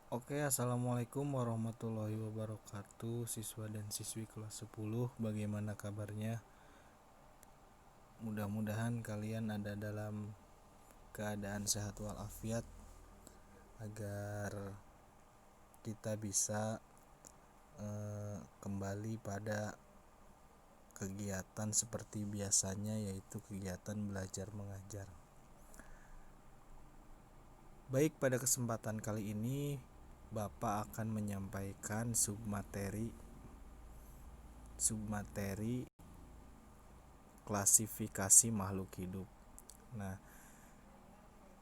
Assalamualaikum warahmatullahi wabarakatuh. Siswa dan siswi kelas 10, bagaimana kabarnya? Mudah-mudahan kalian ada dalam keadaan sehat walafiat agar kita bisa kembali pada kegiatan seperti biasanya, yaitu kegiatan belajar mengajar. Baik, pada kesempatan kali ini Bapak akan menyampaikan submateri klasifikasi makhluk hidup. Nah,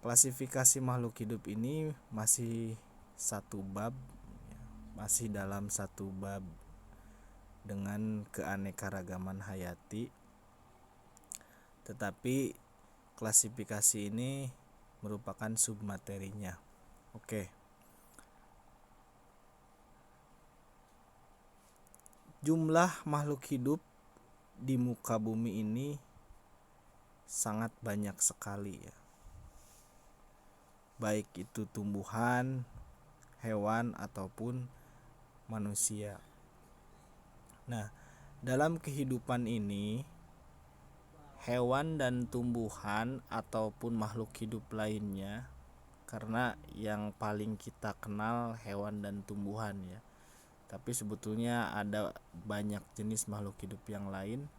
klasifikasi makhluk hidup ini masih dalam satu bab dengan keanekaragaman hayati. Tetapi klasifikasi ini merupakan submaterinya. Jumlah makhluk hidup di muka bumi ini sangat banyak sekali ya. Baik itu tumbuhan, hewan ataupun manusia. Nah, dalam kehidupan ini hewan dan tumbuhan ataupun makhluk hidup lainnya, karena yang paling kita kenal hewan dan tumbuhan ya. Tapi sebetulnya ada banyak jenis makhluk hidup yang lain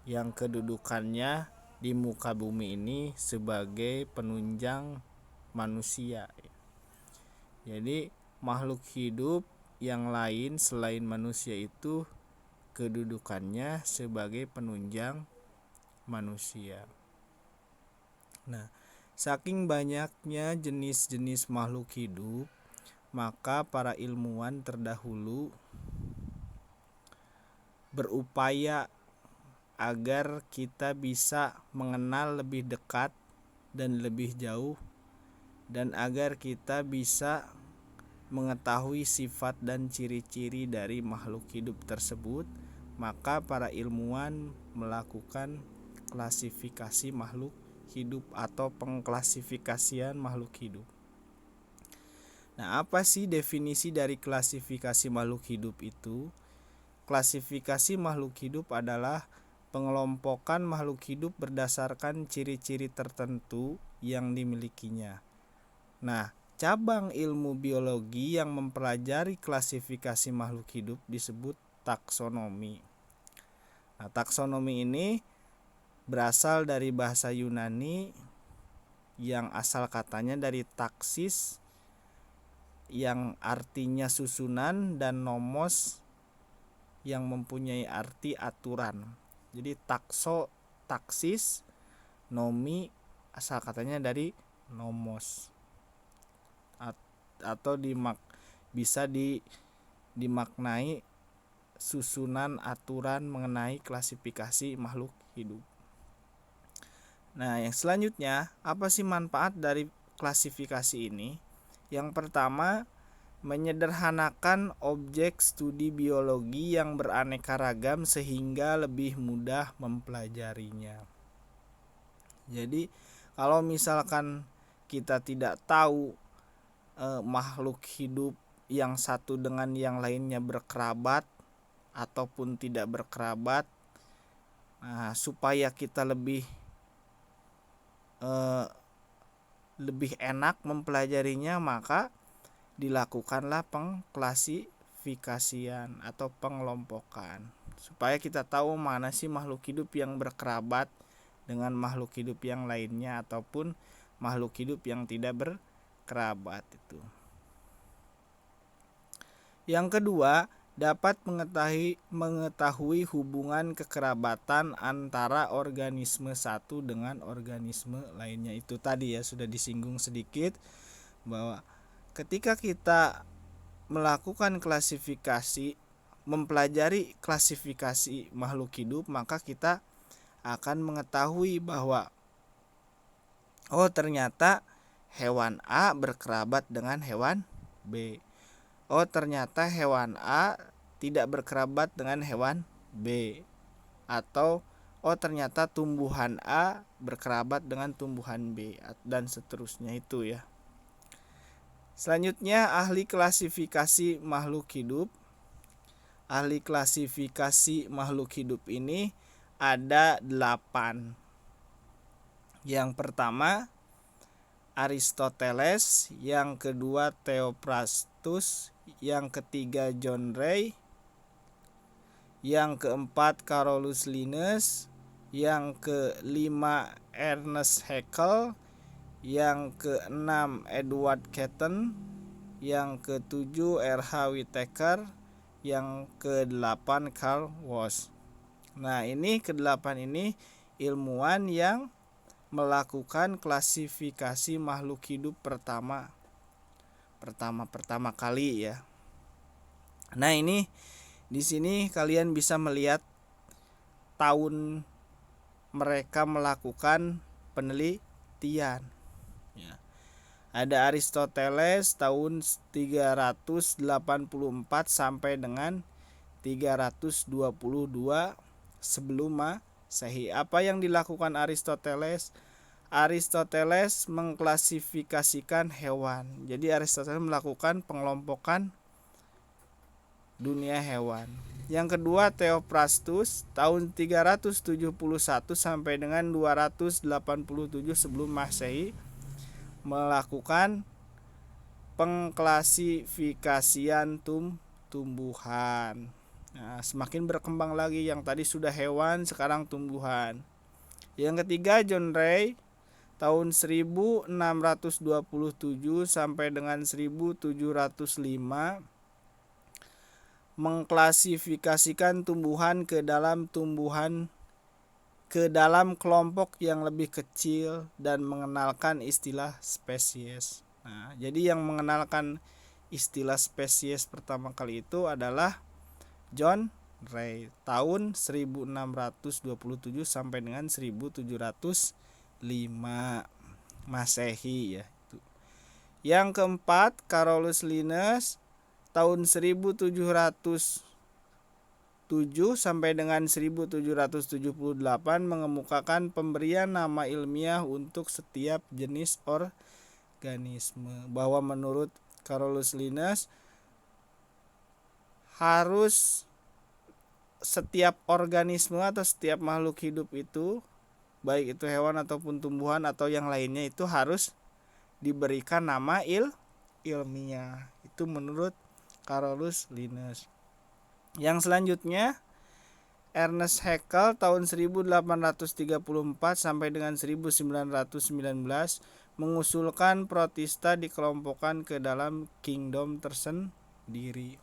yang kedudukannya di muka bumi ini sebagai penunjang manusia. Jadi makhluk hidup yang lain selain manusia itu kedudukannya sebagai penunjang manusia. Nah, saking banyaknya jenis-jenis makhluk hidup, maka para ilmuwan terdahulu berupaya agar kita bisa mengenal lebih dekat dan lebih jauh, dan agar kita bisa mengetahui sifat dan ciri-ciri dari makhluk hidup tersebut. Maka para ilmuwan melakukan klasifikasi makhluk hidup atau pengklasifikasian makhluk hidup. Nah, apa sih definisi dari klasifikasi makhluk hidup itu? Klasifikasi makhluk hidup adalah pengelompokan makhluk hidup berdasarkan ciri-ciri tertentu yang dimilikinya. Nah, cabang ilmu biologi yang mempelajari klasifikasi makhluk hidup disebut taksonomi. Nah, taksonomi ini berasal dari bahasa Yunani yang asal katanya dari taksis yang artinya susunan dan nomos yang mempunyai arti aturan. Jadi taksis, nomi asal katanya dari nomos, atau bisa dimaknai susunan aturan mengenai klasifikasi makhluk hidup. Nah, yang selanjutnya, apa sih manfaat dari klasifikasi ini? Yang pertama, menyederhanakan objek studi biologi yang beraneka ragam sehingga lebih mudah mempelajarinya. Jadi, kalau misalkan kita tidak tahu makhluk hidup yang satu dengan yang lainnya berkerabat ataupun tidak berkerabat, supaya kita lebih enak mempelajarinya, maka dilakukanlah pengklasifikasian atau pengelompokan supaya kita tahu mana sih makhluk hidup yang berkerabat dengan makhluk hidup yang lainnya ataupun makhluk hidup yang tidak berkerabat itu. Yang kedua, dapat mengetahui hubungan kekerabatan antara organisme satu dengan organisme lainnya. Itu tadi ya sudah disinggung sedikit bahwa ketika kita melakukan klasifikasi, mempelajari klasifikasi makhluk hidup, maka kita akan mengetahui bahwa ternyata hewan A berkerabat dengan hewan B. Ternyata hewan A tidak berkerabat dengan hewan B. Atau ternyata tumbuhan A berkerabat dengan tumbuhan B, dan seterusnya itu ya. Selanjutnya ahli klasifikasi makhluk hidup. Ahli klasifikasi makhluk hidup ini ada 8. Yang pertama Aristoteles, yang kedua Theophrastus, yang ketiga John Ray, yang keempat Carolus Linnaeus, yang kelima Ernest Haeckel, yang keenam Edward Catton, yang ketujuh R.H. Whittaker, yang kedelapan Carl Woese. Nah, ini kedelapan ini ilmuwan yang melakukan klasifikasi makhluk hidup pertama kali ya. Nah, ini di sini kalian bisa melihat tahun mereka melakukan penelitian. Ya. Ada Aristoteles tahun 384 sampai dengan 322 sebelum Masehi. Apa yang dilakukan Aristoteles? Aristoteles mengklasifikasikan hewan. Jadi Aristoteles melakukan pengelompokan dunia hewan. Yang kedua Theophrastus tahun 371 sampai dengan 287 sebelum Masehi melakukan pengklasifikasian tumbuhan. Nah, semakin berkembang lagi, yang tadi sudah hewan, sekarang tumbuhan. Yang ketiga John Ray tahun 1627 sampai dengan 1705 mengklasifikasikan tumbuhan ke dalam kelompok yang lebih kecil dan mengenalkan istilah spesies. Nah, jadi yang mengenalkan istilah spesies pertama kali itu adalah John Ray tahun 1627 sampai dengan 1705 Masehi ya. Yang keempat Carolus Linnaeus tahun 1707 sampai dengan 1778 mengemukakan pemberian nama ilmiah untuk setiap jenis organisme, bahwa menurut Carolus Linnaeus harus setiap organisme atau setiap makhluk hidup itu, baik itu hewan ataupun tumbuhan atau yang lainnya, itu harus diberikan nama ilmiah. Itu menurut Carolus Linnaeus. Yang selanjutnya Ernest Haeckel tahun 1834 sampai dengan 1919 mengusulkan protista dikelompokkan ke dalam kingdom tersendiri.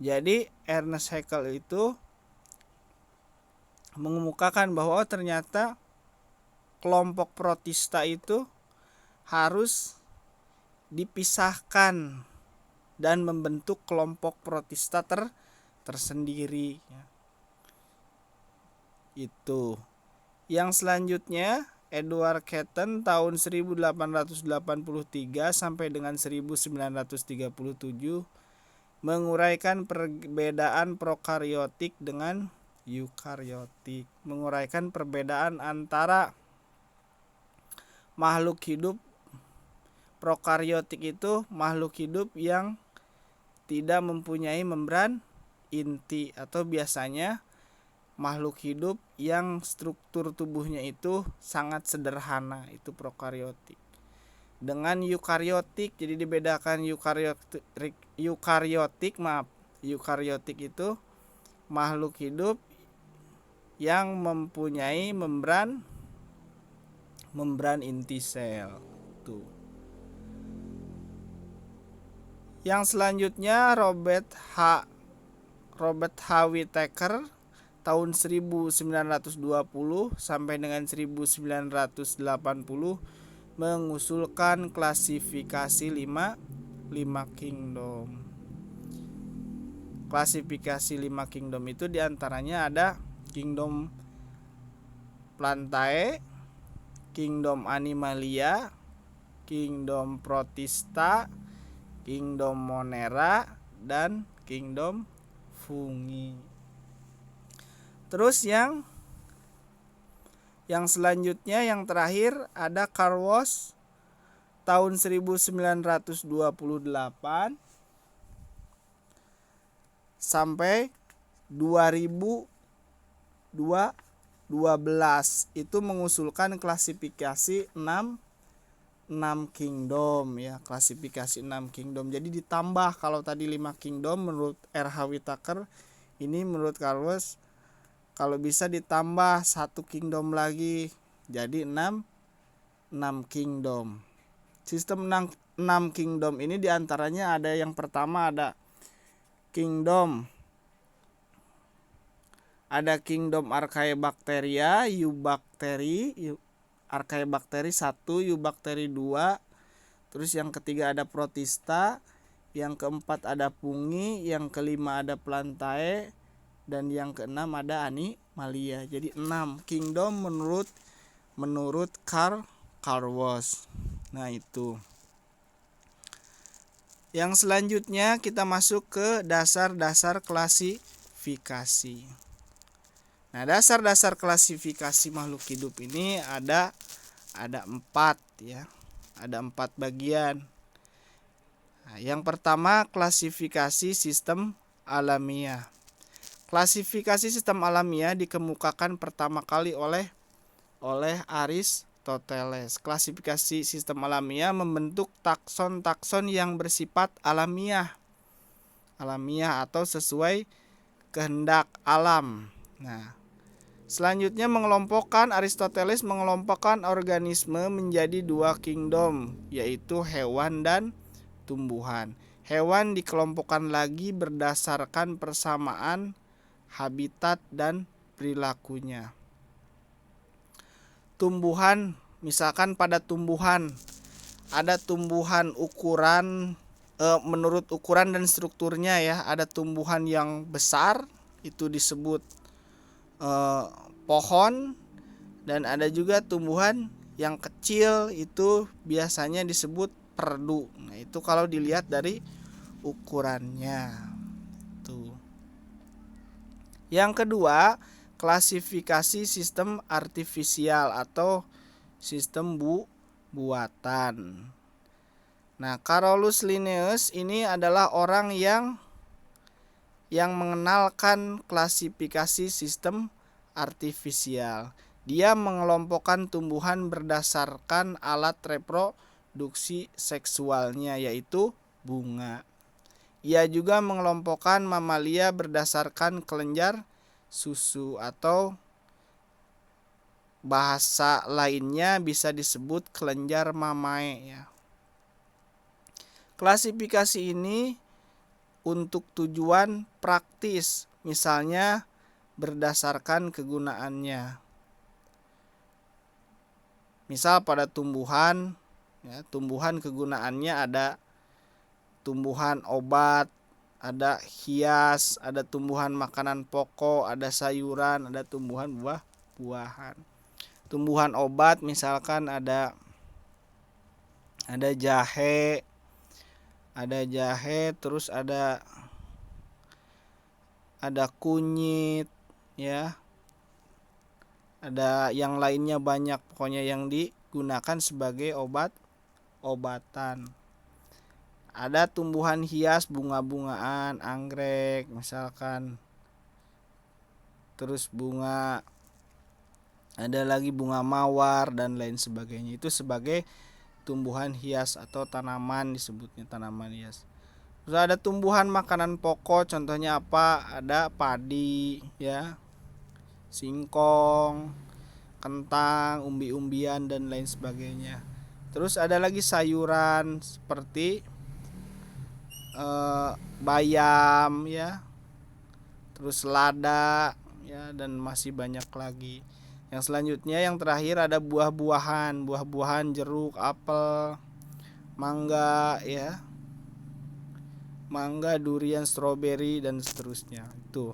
Jadi Ernest Haeckel itu mengemukakan bahwa ternyata kelompok protista itu harus dipisahkan dan membentuk kelompok protista tersendiri. Itu. Yang selanjutnya Edward Catton tahun 1883 sampai dengan 1937 menguraikan perbedaan prokariotik dengan eukariotik, menguraikan perbedaan antara makhluk hidup. Prokariotik itu makhluk hidup yang tidak mempunyai membran inti, atau biasanya makhluk hidup yang struktur tubuhnya itu sangat sederhana, itu prokariotik. Dengan eukariotik, jadi dibedakan eukariotik itu makhluk hidup yang mempunyai membran inti sel. Tuh. Yang selanjutnya Robert H. Whittaker tahun 1920 sampai dengan 1980 mengusulkan klasifikasi 5 kingdom. Klasifikasi 5 kingdom itu diantaranya ada kingdom Plantae, kingdom Animalia, kingdom Protista, kingdom Monera, dan kingdom Fungi. Terus yang selanjutnya, yang terakhir ada Carl Woese tahun 1928 sampai 2012 itu mengusulkan klasifikasi 6 kingdom ya, klasifikasi 6 kingdom. Jadi ditambah, kalau tadi 5 kingdom menurut R.H. Whittaker, ini menurut Carlos kalau bisa ditambah 1 kingdom lagi jadi 6 kingdom. Sistem 6 kingdom ini diantaranya ada yang pertama ada kingdom Archaebacteria, Eubakteri, Archaebakteri 1, Eubakteri 2. Terus yang ketiga ada Protista, yang keempat ada Fungi, yang kelima ada Plantae, dan yang keenam ada Animalia. Jadi 6 kingdom menurut Carl Woese. Nah, itu. Yang selanjutnya kita masuk ke dasar-dasar klasifikasi. Nah, dasar-dasar klasifikasi makhluk hidup ini ada 4 ya. Ada 4 bagian. Nah, yang pertama klasifikasi sistem alamiah. Klasifikasi sistem alamiah dikemukakan pertama kali oleh Aristoteles. Klasifikasi sistem alamiah membentuk takson-takson yang bersifat alamiah atau sesuai kehendak alam. Nah, selanjutnya Aristoteles mengelompokkan organisme menjadi 2 kingdom, yaitu hewan dan tumbuhan. Hewan dikelompokkan lagi berdasarkan persamaan habitat dan perilakunya. Tumbuhan, misalkan pada tumbuhan ada tumbuhan ukuran menurut ukuran dan strukturnya ya. Ada tumbuhan yang besar, itu disebut pohon, dan ada juga tumbuhan yang kecil, itu biasanya disebut perdu. Nah, itu kalau dilihat dari ukurannya. Tuh. Yang kedua, klasifikasi sistem artifisial atau sistem buatan. Nah, Carolus Linnaeus ini adalah orang yang mengenalkan klasifikasi sistem artifisial. Dia mengelompokkan tumbuhan berdasarkan alat reproduksi seksualnya, yaitu bunga. Ia juga mengelompokkan mamalia berdasarkan kelenjar susu, atau bahasa lainnya bisa disebut kelenjar mamae ya. Klasifikasi ini untuk tujuan praktis, misalnya berdasarkan kegunaannya. Misal pada tumbuhan ya, tumbuhan kegunaannya ada tumbuhan obat, ada hias, ada tumbuhan makanan pokok, ada sayuran, ada tumbuhan buah-buahan. Tumbuhan obat misalkan ada jahe, terus ada kunyit ya. Ada yang lainnya banyak, pokoknya yang digunakan sebagai obatan. Ada tumbuhan hias, bunga-bungaan, anggrek misalkan. Terus bunga, ada lagi bunga mawar dan lain sebagainya. Itu sebagai tumbuhan hias atau tanaman, disebutnya tanaman hias. Terus ada tumbuhan makanan pokok, contohnya apa? Ada padi ya, singkong, kentang, umbi-umbian dan lain sebagainya. Terus ada lagi sayuran seperti bayam ya, terus lada ya, dan masih banyak lagi. Yang selanjutnya, yang terakhir ada buah-buahan, jeruk, apel, mangga ya, durian, stroberi dan seterusnya. Itu.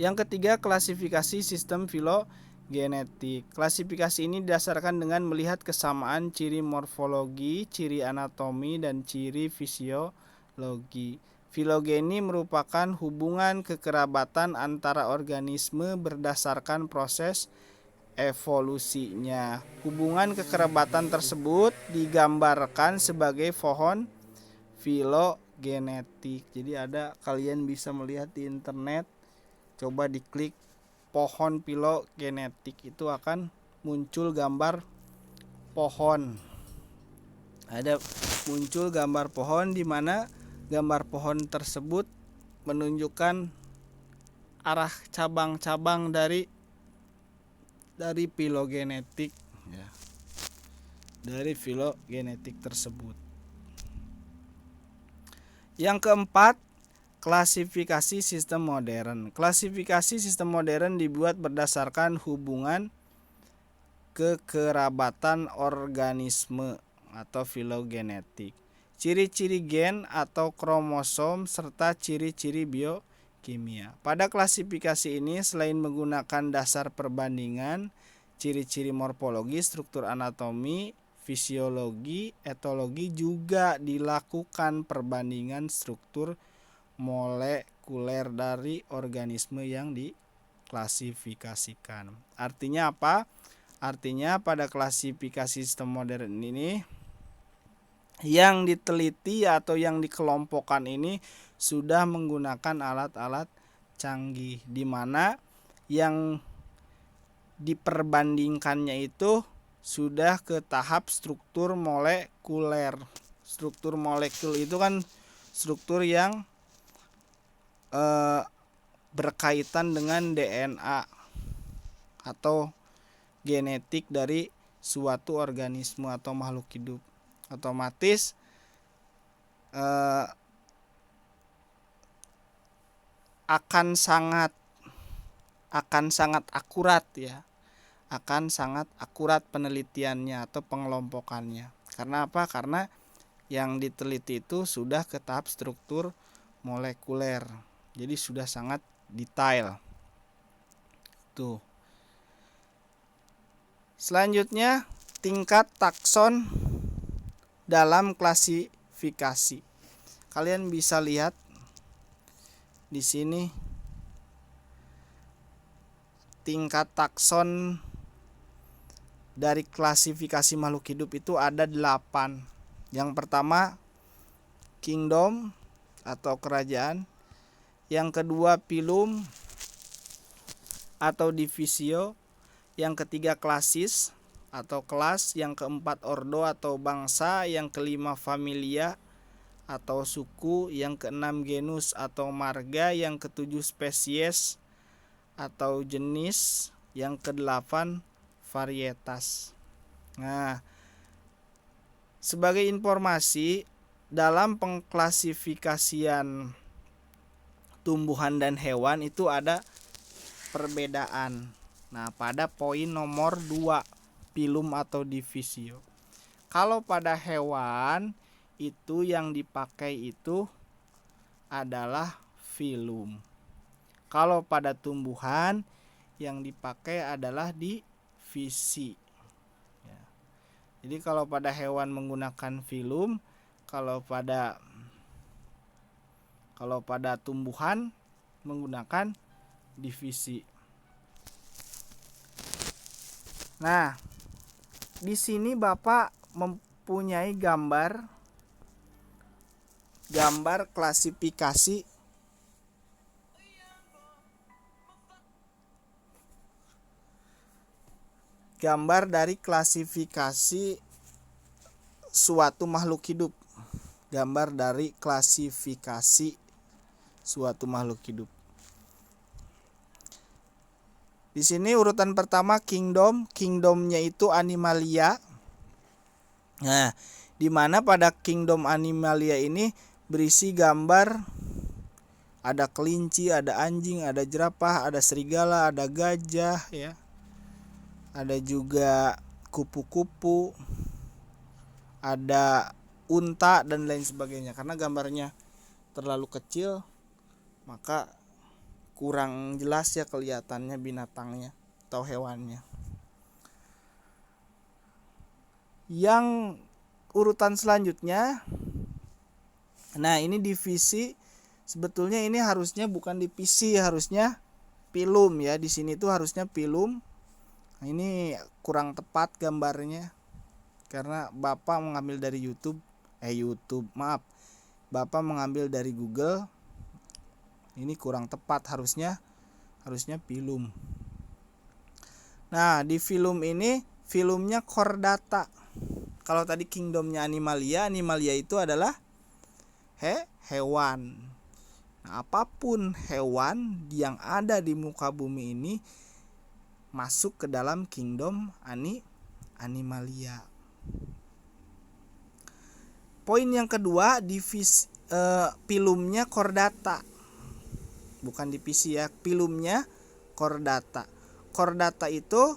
Yang ketiga, klasifikasi sistem filogenetik. Klasifikasi ini didasarkan dengan melihat kesamaan ciri morfologi, ciri anatomi, dan ciri fisiologi. Filogeni merupakan hubungan kekerabatan antara organisme berdasarkan proses evolusinya. Hubungan kekerabatan tersebut digambarkan sebagai pohon filogenetik. Jadi kalian bisa melihat di internet, coba diklik pohon filogenetik, itu akan muncul gambar pohon. Ada muncul gambar pohon di mana gambar pohon tersebut menunjukkan arah cabang-cabang dari filogenetik ya. Dari filogenetik tersebut. Yang keempat, klasifikasi sistem modern. Klasifikasi sistem modern dibuat berdasarkan hubungan kekerabatan organisme atau filogenetik, ciri-ciri gen atau kromosom, serta ciri-ciri biokimia. Pada klasifikasi ini, selain menggunakan dasar perbandingan, ciri-ciri morfologi, struktur anatomi, fisiologi, etologi, juga dilakukan perbandingan struktur molekuler dari organisme yang diklasifikasikan. Artinya apa? Artinya pada klasifikasi sistem modern ini, yang diteliti atau yang dikelompokkan ini sudah menggunakan alat-alat canggih, di mana yang diperbandingkannya itu sudah ke tahap struktur molekuler. Struktur molekul itu kan struktur yang berkaitan dengan DNA atau genetik dari suatu organisme atau makhluk hidup. Otomatis akan sangat akurat ya. Akan sangat akurat penelitiannya atau pengelompokannya. Karena apa? Karena yang diteliti itu sudah ke tahap struktur molekuler. Jadi sudah sangat detail. Tuh. Selanjutnya, tingkat takson dalam klasifikasi. Kalian bisa lihat di sini tingkat takson dari klasifikasi makhluk hidup itu ada 8. Yang pertama, kingdom atau kerajaan. Yang kedua, phylum atau divisio. Yang ketiga, klasis atau kelas. Yang keempat, ordo atau bangsa. Yang kelima, familia atau suku. Yang keenam, genus atau marga. Yang ketujuh, spesies atau jenis. Yang kedelapan, varietas. Nah, sebagai informasi, dalam pengklasifikasian tumbuhan dan hewan itu ada perbedaan. Nah, pada poin nomor 2, phylum atau divisio. Kalau pada hewan itu yang dipakai itu adalah phylum. Kalau pada tumbuhan yang dipakai adalah divisi. Ya. Jadi kalau pada hewan menggunakan phylum, kalau pada tumbuhan menggunakan divisi. Nah, di sini Bapak mempunyai gambar klasifikasi dari klasifikasi suatu makhluk hidup. Gambar dari klasifikasi suatu makhluk hidup. Di sini urutan pertama kingdom. Kingdomnya itu animalia. Nah, di mana pada kingdom animalia ini berisi gambar, ada kelinci, ada anjing, ada jerapah, ada serigala, ada gajah ya. Ada juga kupu-kupu, ada unta dan lain sebagainya. Karena gambarnya terlalu kecil, maka kurang jelas ya kelihatannya binatangnya atau hewannya. Yang urutan selanjutnya, nah ini divisi. Sebetulnya ini harusnya bukan divisi, harusnya phylum ya. Di sini tuh harusnya phylum Ini kurang tepat gambarnya karena Bapak mengambil dari Bapak mengambil dari Google. Ini kurang tepat, harusnya film. Nah, di film ini filmnya Chordata. Kalau tadi kingdomnya Animalia itu adalah hewan. Nah, apapun hewan yang ada di muka bumi ini masuk ke dalam kingdom Animalia. Poin yang kedua, filmnya Chordata. Bukan divisi ya, filmnya Chordata. Chordata itu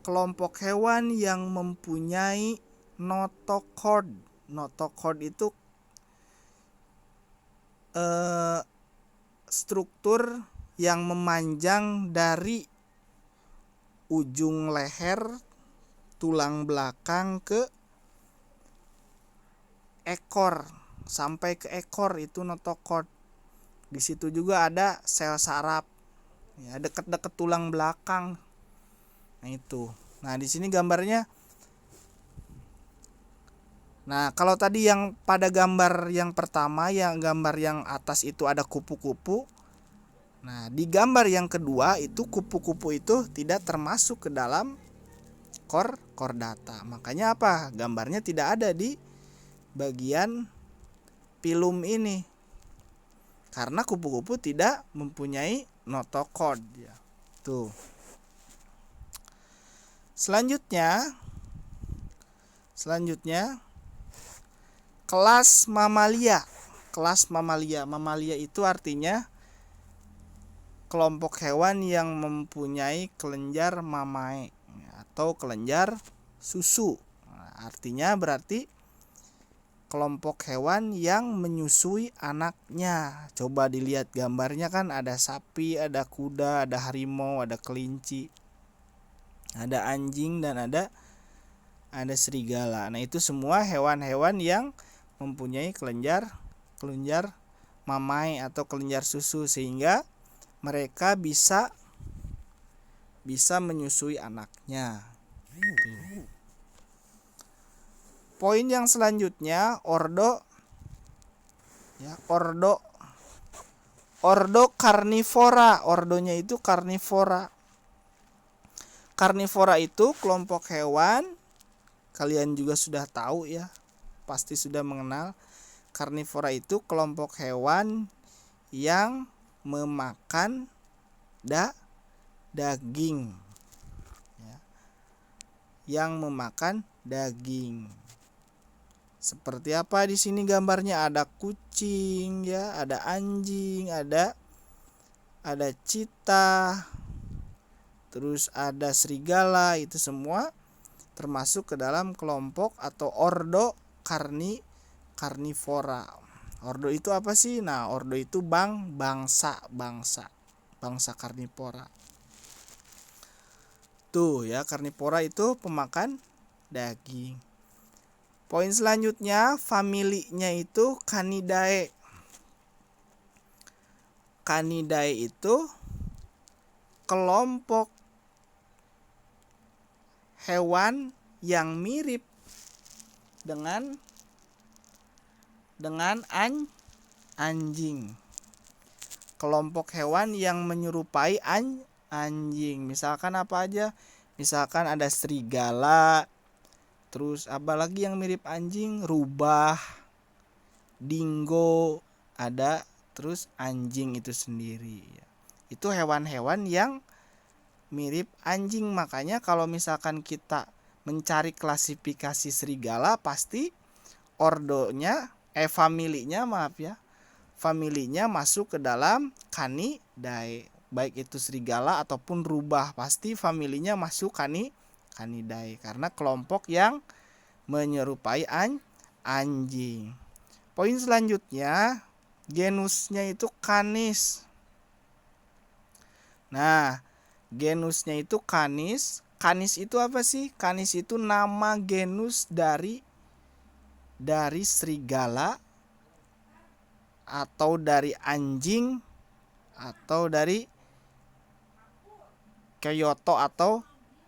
kelompok hewan yang mempunyai notochord. Notochord itu struktur yang memanjang dari ujung leher, tulang belakang ke ekor sampai ke ekor, itu notochord. Di situ juga ada sel saraf, ya, dekat-dekat tulang belakang. Nah itu. Nah di sini gambarnya. Nah kalau tadi yang pada gambar yang pertama, yang gambar yang atas itu ada kupu-kupu. Nah di gambar yang kedua itu kupu-kupu itu tidak termasuk ke dalam Chordata. Makanya apa? Gambarnya tidak ada di bagian film ini. Karena kupu-kupu tidak mempunyai notochord ya. Tuh. Selanjutnya kelas mamalia. Kelas mamalia. Mamalia itu artinya kelompok hewan yang mempunyai kelenjar mamae atau kelenjar susu. Nah, artinya berarti kelompok hewan yang menyusui anaknya. Coba dilihat gambarnya, kan ada sapi, ada kuda, ada harimau, ada kelinci, ada anjing, dan ada serigala. Nah itu semua hewan-hewan yang mempunyai kelenjar mamae atau kelenjar susu, sehingga mereka bisa menyusui anaknya. Poin yang selanjutnya ordo karnivora. Ordonya itu karnivora. Karnivora itu kelompok hewan, kalian juga sudah tahu ya, pasti sudah mengenal. Karnivora itu kelompok hewan yang memakan daging ya. Yang memakan daging. Seperti apa di sini gambarnya? Ada kucing ya, ada anjing, ada cheetah, terus ada serigala. Itu semua termasuk ke dalam kelompok atau ordo karnivora. Ordo itu apa sih? Nah, ordo itu bangsa karnivora. Tuh ya, karnivora itu pemakan daging. Poin selanjutnya, familinya itu Canidae. Canidae itu kelompok hewan yang mirip dengan anjing. Kelompok hewan yang menyerupai anjing. Misalkan apa aja? Misalkan ada serigala, terus apa lagi yang mirip anjing? Rubah, dingo, ada, terus anjing itu sendiri. Itu hewan-hewan yang mirip anjing. Makanya kalau misalkan kita mencari klasifikasi serigala, pasti familinya masuk ke dalam Canidae. Baik itu serigala ataupun rubah, pasti familinya masuk Canidae karena kelompok yang menyerupai anjing. Poin selanjutnya, genusnya itu Canis. Nah, genusnya itu Canis. Canis itu apa sih? Canis itu nama genus dari serigala atau dari anjing atau dari Kyoto atau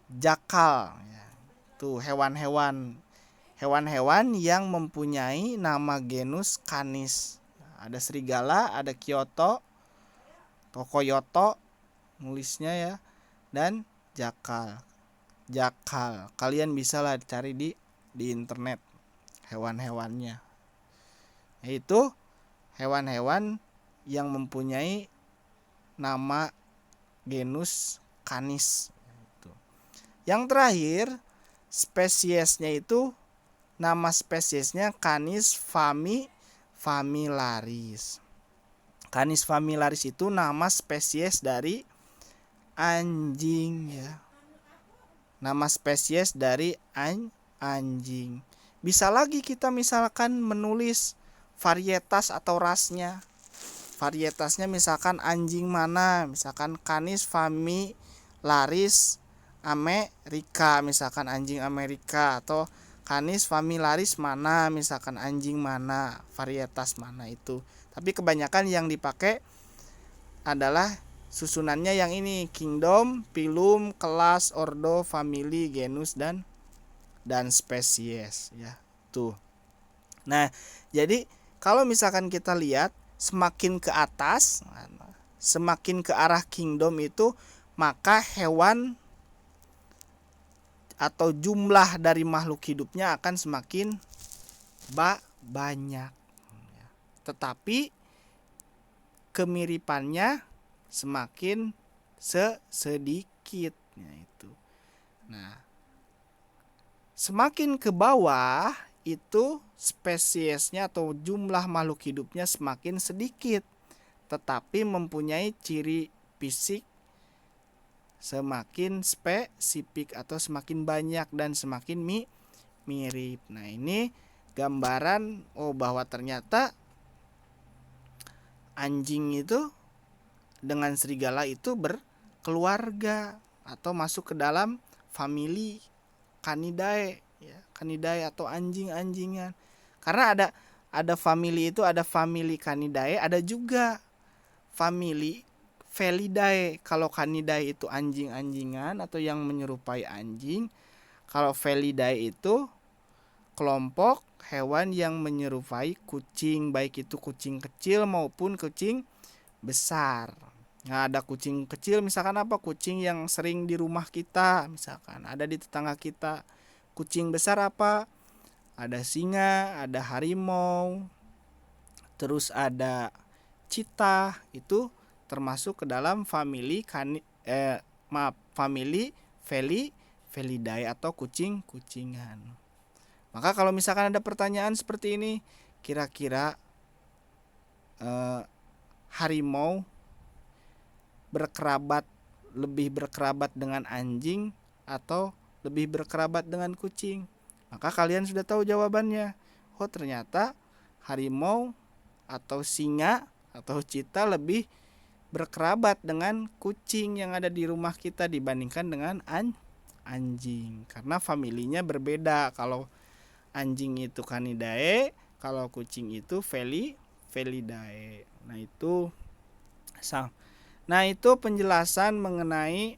jakal ya. Tuh hewan-hewan yang mempunyai nama genus Canis. Ada serigala, ada Kyoto, Kokoyoto nulisnya ya, dan jakal. Kalian bisa lah cari di internet hewan-hewannya. Yaitu hewan-hewan yang mempunyai nama genus Canis. Yang terakhir, spesiesnya itu nama spesiesnya Canis famillaris. Canis famillaris itu nama spesies dari anjing ya. Nama spesies dari anjing. Bisa lagi kita misalkan menulis varietas atau rasnya. Varietasnya misalkan anjing mana, misalkan Canis famillaris Amerika, misalkan anjing Amerika, atau Canis famillaris mana, misalkan anjing mana, varietas mana itu. Tapi kebanyakan yang dipakai adalah susunannya yang ini, kingdom, phylum, kelas, ordo, family, genus, dan spesies ya. Tuh. Nah, jadi kalau misalkan kita lihat semakin ke atas, semakin ke arah kingdom itu, maka hewan atau jumlah dari makhluk hidupnya akan semakin banyak. Tetapi kemiripannya semakin sedikit itu. Nah, semakin ke bawah itu spesiesnya atau jumlah makhluk hidupnya semakin sedikit, tetapi mempunyai ciri fisik semakin spesifik atau semakin banyak dan semakin mirip. Nah, ini gambaran bahwa ternyata anjing itu dengan serigala itu berkeluarga atau masuk ke dalam famili Canidae ya, Canidae atau anjing-anjingan. Karena ada famili itu, ada famili Canidae, ada juga famili Felidae. Kalau Canidae itu anjing-anjingan atau yang menyerupai anjing. Kalau Felidae itu kelompok hewan yang menyerupai kucing, baik itu kucing kecil maupun kucing besar. Nah, ada kucing kecil misalkan apa? Kucing yang sering di rumah kita, misalkan ada di tetangga kita. Kucing besar apa? Ada singa, ada harimau, terus ada cheetah, itu termasuk ke dalam famili famili Felidae atau kucing-kucingan. Maka kalau misalkan ada pertanyaan seperti ini, kira-kira harimau lebih berkerabat dengan anjing atau lebih berkerabat dengan kucing? Maka kalian sudah tahu jawabannya. Oh, ternyata harimau atau singa atau cheetah lebih berkerabat dengan kucing yang ada di rumah kita dibandingkan dengan anjing, karena familinya berbeda. Kalau anjing itu Canidae, kalau kucing itu Felidae. Nah, itu penjelasan mengenai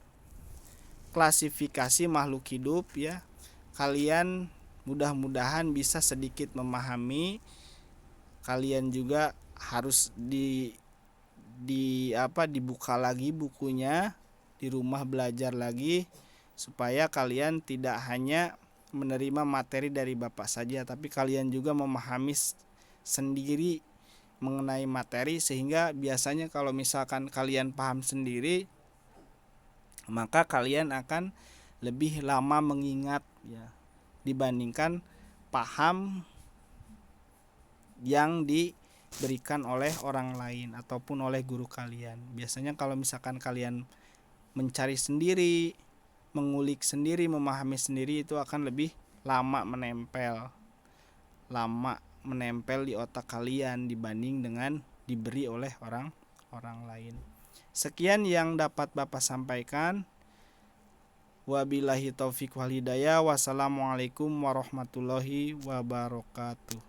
klasifikasi makhluk hidup ya. Kalian mudah-mudahan bisa sedikit memahami. Kalian juga harus dibuka lagi bukunya, di rumah belajar lagi, supaya kalian tidak hanya menerima materi dari Bapak saja, tapi kalian juga memahami sendiri mengenai materi, sehingga biasanya kalau misalkan kalian paham sendiri, maka kalian akan lebih lama mengingat ya, dibandingkan paham yang diberikan oleh orang lain ataupun oleh guru kalian. Biasanya kalau misalkan kalian mencari sendiri, mengulik sendiri, memahami sendiri, itu akan lebih lama menempel di otak kalian dibanding dengan diberi oleh orang lain. Sekian yang dapat Bapak sampaikan. Wabillahi taufik wal hidayah. Wassalamualaikum warahmatullahi wabarakatuh.